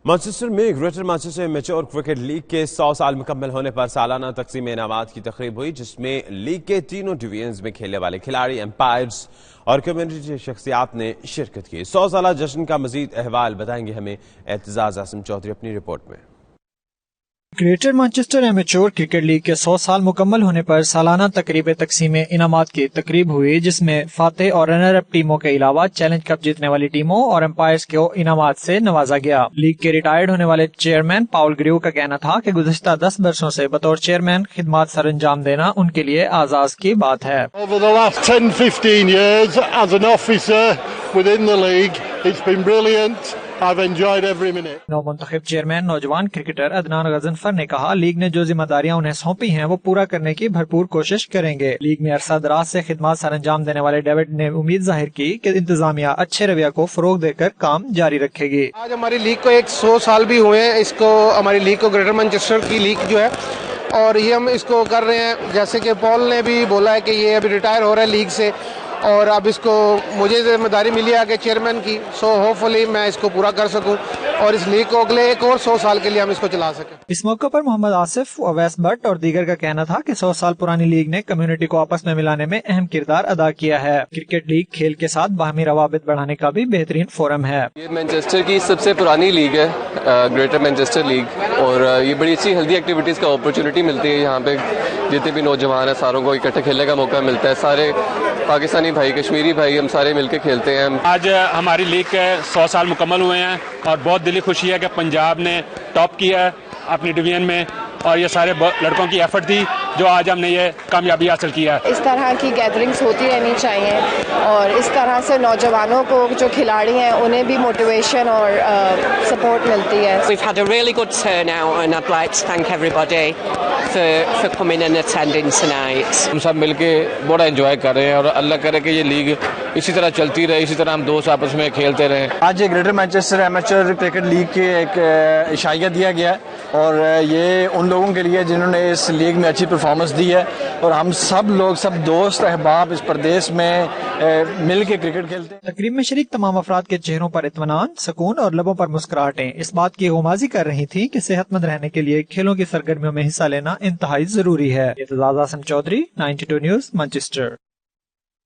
Manchester میں greater Manchester mature cricket league کے 100 سال مکمل ہونے پر سالانہ تقسیم انعامات کی تقریب ہوئی، جس میں لیگ کے تینوں ڈویژنز میں کھیلنے والے کھلاڑی، امپائرز اور کمیونٹی شخصیات نے شرکت کی۔ 100 سالہ جشن کا مزید احوال بتائیں گے ہمیں اعتزاز عاصم چودھری اپنی رپورٹ میں۔ Greater Manchester amateur cricket league کے 100 سال مکمل ہونے پر سالانہ تقریب تقسیم انعامات کی تقریب ہوئی، جس میں فاتح اور رنر اپ ٹیموں کے علاوہ چیلنج کپ جیتنے والی ٹیموں اور امپائرز کو انعامات سے نوازا گیا۔ لیگ کے ریٹائرڈ ہونے والے چیئرمین پاول گریو کا کہنا تھا کہ گزشتہ 10 برسوں سے بطور چیئرمین خدمات سر انجام دینا ان کے لیے اعزاز کی بات ہے۔ Over the last 10-15 years as an officer within the league, it's been brilliant. I've enjoyed every minute. نو منتخب چیئرمین نوجوان کرکٹر عدنان غضنفر نے کہا، لیگ نے جو ذمہ داریاں انہیں سونپی ہیں وہ پورا کرنے کی بھرپور کوشش کریں گے۔ لیگ میں عرصہ دراز سے خدمات سر انجام دینے والے ڈیوڈ نے امید ظاہر کی کہ انتظامیہ اچھے رویہ کو فروغ دے کر کام جاری رکھے گی۔ آج ہماری لیگ کو 100 سال بھی ہوئے ہیں، اس کو ہماری لیگ کو گریٹر مانچسٹر کی لیگ جو ہے، اور یہ ہم اس کو کر رہے ہیں جیسے کہ پال نے بھی بولا ہے کہ یہ ابھی ریٹائر ہو رہا ہے لیگ سے، اور اب اس کو مجھے ذمہ داری ملی ہے آگے چیئرمین کی، سو ہوپ فلی میں اس کو پورا کر سکوں اور اس لیگ کو اگلے ایک اور 100 سال کے لیے ہم اس کو چلا سکیں۔ اس موقع پر محمد آصف، اویس بٹ اور دیگر کا کہنا تھا کہ 100 سال پرانی لیگ نے کمیونٹی کو آپس میں ملانے میں اہم کردار ادا کیا ہے۔ کرکٹ لیگ کھیل کے ساتھ باہمی روابط بڑھانے کا بھی بہترین فورم ہے۔ یہ مانچسٹر کی سب سے پرانی لیگ ہے، گریٹر مانچسٹر لیگ، اور یہ بڑی اچھی ہیلدی ایکٹیویٹیز کا اپرچونٹی ملتی ہے۔ یہاں پہ جتنے بھی نوجوان ہیں ساروں کو اکٹھے کھیلنے کا موقع ملتا ہے، سارے پاکستانی بھائی، کشمیری بھائی، ہم سارے مل کے کھیلتے ہیں۔ آج ہماری لیگ کے 100 سال مکمل ہوئے ہیں اور بہت دلی خوشی ہے کہ پنجاب نے ٹاپ کیا ہے اپنی ڈویژن میں، اور یہ سارے لڑکوں کی ایفرٹ تھی جو آج ہم نے یہ کامیابی حاصل کیا ہے۔ اس طرح کی گیدرنگز ہوتی رہنی چاہیے، اور اس طرح سے نوجوانوں کو جو کھلاڑی ہیں انہیں بھی موٹیویشن اور سپورٹ ملتی ہے۔ We've had a really good turnout and I'd like to thank everybody for coming and attending tonight. ہم سب مل کے بڑا انجوائے کر رہے ہیں، اور اللہ کرے کہ یہ لیگ اسی طرح چلتی رہے، اسی طرح ہم دوست آپس میں کھیلتے رہیں۔ آج greater Manchester amateur cricket league کے ایک عشائیہ دیا گیا ہے، اور یہ ان لوگوں کے لیے جنہوں نے اس لیگ میں اچھی پرفارمنس دی ہے، اور ہم سب لوگ، سب دوست احباب اس پردیس میں مل کے کرکٹ کھیلتے ہیں۔ تقریب میں شریک تمام افراد کے چہروں پر اطمینان، سکون اور لبوں پر مسکراہٹیں اس بات کی غمازی کر رہی تھیں کہ صحت مند رہنے کے لیے کھیلوں کی سرگرمیوں میں حصہ لینا انتہائی ضروری ہے۔ Aitzaz Asim Chaudhry, 92 news, Manchester.